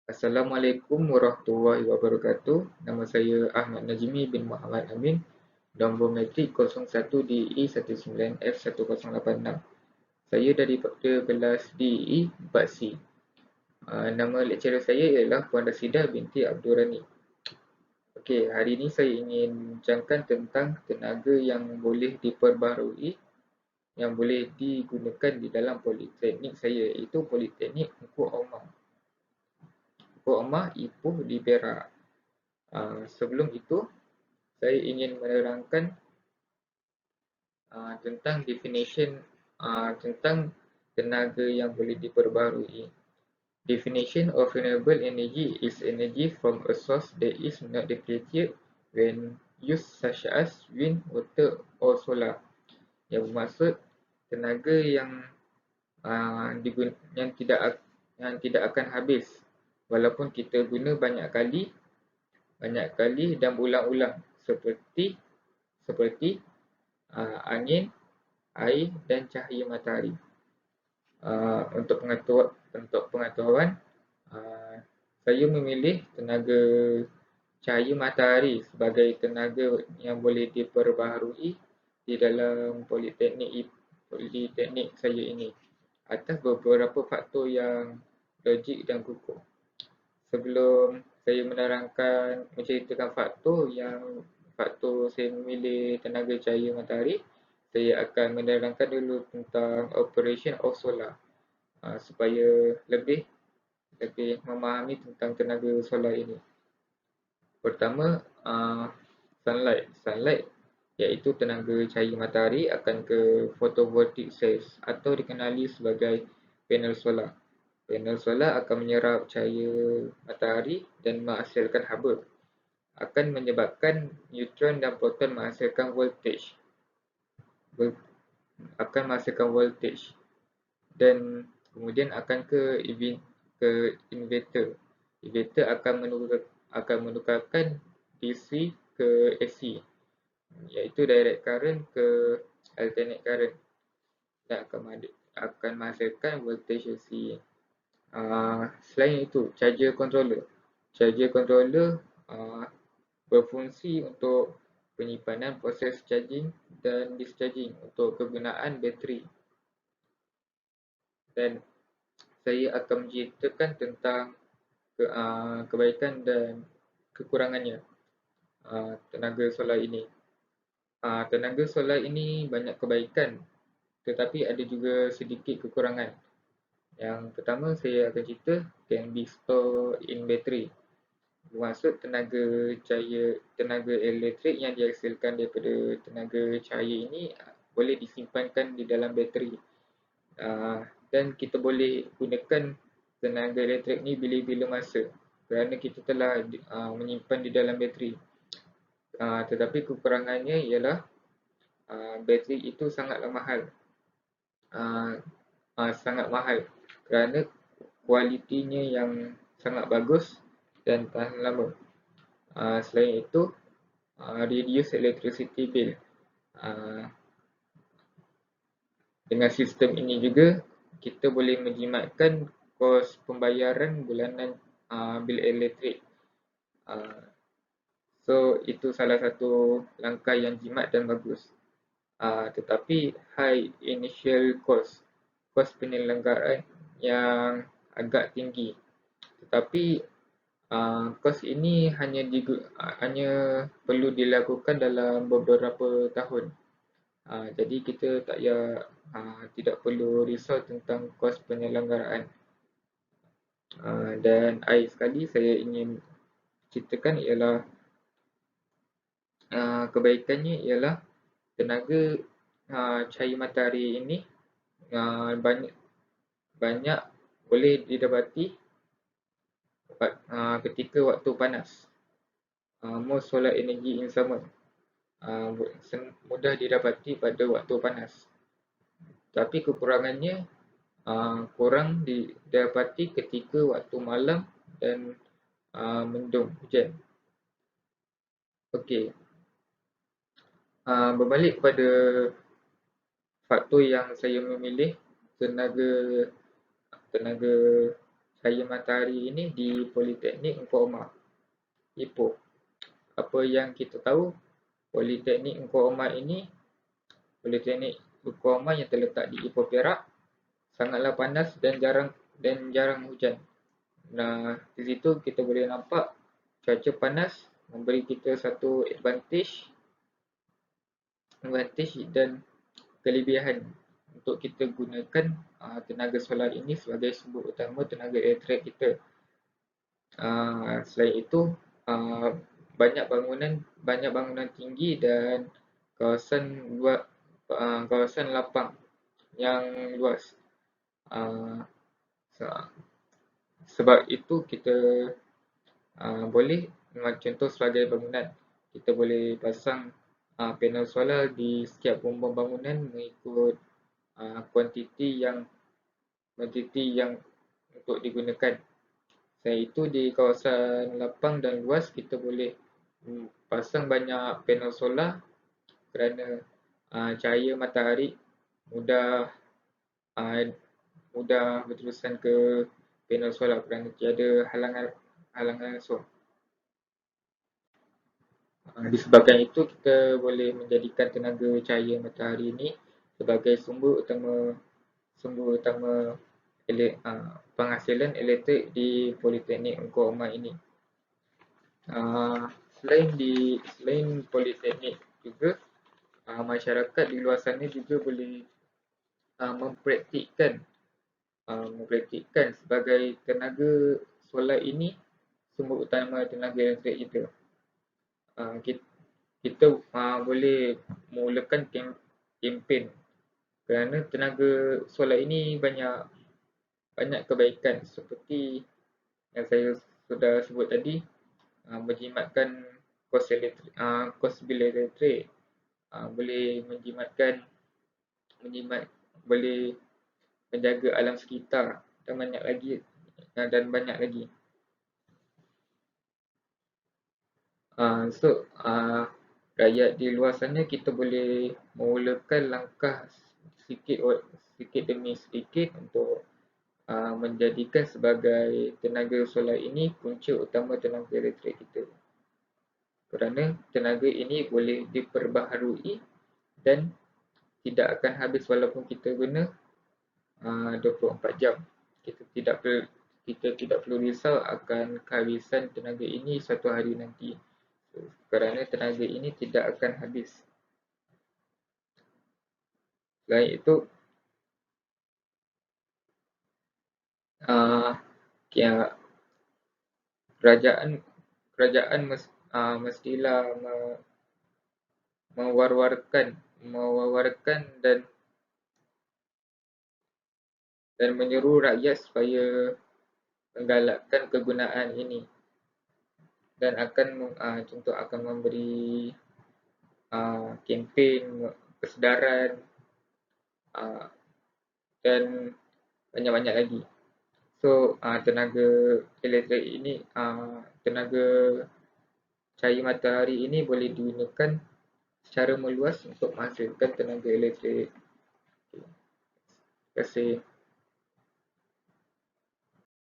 Assalamualaikum warahmatullahi wabarakatuh. Nama saya Ahmad Najmi bin Muhammad Amin. Nombor metrik 01DE19F1086. Saya daripada kelas DE 4C. Nama lecturer saya ialah Puan Rasidah binti Abdul Rani. Okey, hari ini saya ingin bincangkan tentang tenaga yang boleh diperbaharui, yang boleh digunakan di dalam politeknik saya, iaitu Politeknik Engku Omah. Engku Omah Ipoh di Perak. Sebelum itu, saya ingin menerangkan tentang definition tentang tenaga yang boleh diperbaharui. Definition of renewable energy is energy from a source that is not depleted when used, such as wind, water or solar. Yang bermaksud tenaga yang tidak akan habis walaupun kita guna banyak kali dan berulang-ulang, seperti angin, air dan cahaya matahari. Untuk pengetahuan, saya memilih tenaga cahaya matahari sebagai tenaga yang boleh diperbaharui di dalam politeknik saya ini atas beberapa faktor yang logik dan kukuh. Sebelum saya menceritakan faktor saya memilih tenaga cahaya matahari, saya akan menerangkan dulu tentang operation of solar supaya lebih memahami tentang tenaga solar ini. Pertama, sunlight iaitu tenaga cahaya matahari akan ke photovoltaic cells atau dikenali sebagai panel solar. Panel solar akan menyerap cahaya matahari dan menghasilkan haba. Akan menyebabkan neutron dan proton menghasilkan voltage dan kemudian akan ke inverter. Inverter akan menukarkan DC ke AC, iaitu direct current ke alternate current, dan akan menghasilkan voltage AC. Selain itu, charger controller berfungsi untuk penyimpanan proses charging dan discharging untuk kegunaan bateri. Dan saya akan menceritakan tentang kebaikan dan kekurangannya tenaga solar ini. Tenaga solar ini banyak kebaikan, tetapi ada juga sedikit kekurangan. Yang pertama saya akan cerita can be stored in battery. Bermaksud tenaga elektrik yang dihasilkan daripada tenaga cahaya ini boleh disimpankan di dalam bateri. Dan kita boleh gunakan tenaga elektrik ni bila-bila masa kerana kita telah menyimpan di dalam bateri. Tetapi kekurangannya ialah bateri itu sangatlah mahal. Sangat mahal kerana kualitinya yang sangat bagus dan tahan lama. Selain itu, reduce electricity bill. Dengan sistem ini juga kita boleh menjimatkan kos pembayaran bulanan bil elektrik. So itu salah satu langkah yang jimat dan bagus. Tetapi high initial cost penyelenggaraan yang agak tinggi. Tetapi kos ini hanya perlu dilakukan dalam beberapa tahun. Jadi kita tidak perlu risau tentang kos penyelenggaraan. Dan akhir sekali saya ingin ceritakan ialah kebaikannya ialah tenaga cahaya matahari ini banyak boleh didapati ketika waktu panas. Most solar energy in summer mudah didapati pada waktu panas. Tapi kekurangannya kurang didapati ketika waktu malam dan mendung, hujan. Okey. Berbalik kepada faktor yang saya memilih tenaga cahaya matahari ini di Politeknik Engku Omar, Ipoh. Apa yang kita tahu, Politeknik Engku Omar ini, Politeknik Engku Omar yang terletak di Ipoh Perak, sangatlah panas dan jarang hujan. Nah, di situ kita boleh nampak cuaca panas memberi kita satu advantage dan kelebihan untuk kita gunakan tenaga solar ini sebagai sumber utama tenaga elektrik kita. Selain itu, uh, banyak bangunan tinggi dan kawasan kawasan lapang yang luas. Uh, Sebab itu kita boleh, contoh sebagai bangunan, kita boleh pasang panel solar di setiap bumbung bangunan mengikut kuantiti yang untuk digunakan. Selain itu, di kawasan lapang dan luas kita boleh pasang banyak panel solar kerana cahaya matahari mudah berterusan ke panel solar kerana tiada halangan langsung. Disebabkan itu, kita boleh menjadikan tenaga cahaya matahari ini sebagai sumber utama penghasilan elektrik di Politeknik Engku Omar ini. Selain Politeknik juga, masyarakat di luar sana juga boleh mempraktikkan sebagai tenaga solar ini sumber utama tenaga elektrik kita. Kita boleh mulakan kempen kerana tenaga solar ini banyak kebaikan seperti yang saya sudah sebut tadi, menjimatkan kos bil elektrik, boleh boleh menjaga alam sekitar dan banyak lagi. So, rakyat di luar sana kita boleh memulakan langkah sedikit demi sedikit untuk menjadikan sebagai tenaga solar ini punca utama tenaga elektrik kita. Kerana tenaga ini boleh diperbaharui dan tidak akan habis walaupun kita guna 24 jam. Kita tidak perlu risau akan kehabisan tenaga ini suatu hari nanti. Kerana tenaga ini tidak akan habis. Selain itu, kerajaan mestilah mewar-warkan dan menyeru rakyat supaya menggalakkan kegunaan ini dan akan memberi kempen kesedaran dan banyak-banyak lagi. So, tenaga elektrik ini, tenaga cahaya matahari ini boleh digunakan secara meluas untuk menghasilkan tenaga elektrik. Terima kasih.